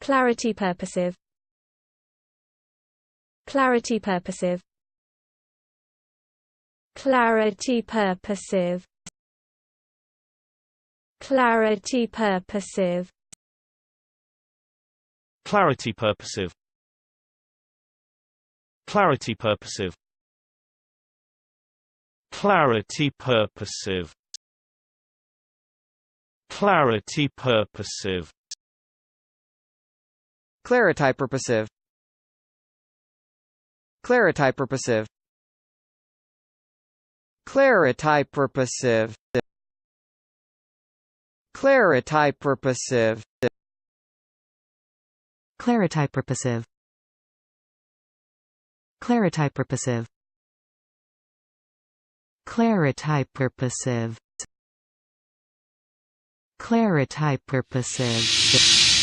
CLARITYPurposive. CLARITYPurposive. CLARITYPurposive. CLARITYPurposive. CLARITYPurposive. CLARITYPurposive. CLARITYPurposive. CLARITYPurposive. CLARITYPurposive. CLARITYPurposive. CLARITYPurposive. CLARITYPurposive. CLARITYPurposive. CLARITYPurposive. CLARITYPurposive. CLARITYPurposive.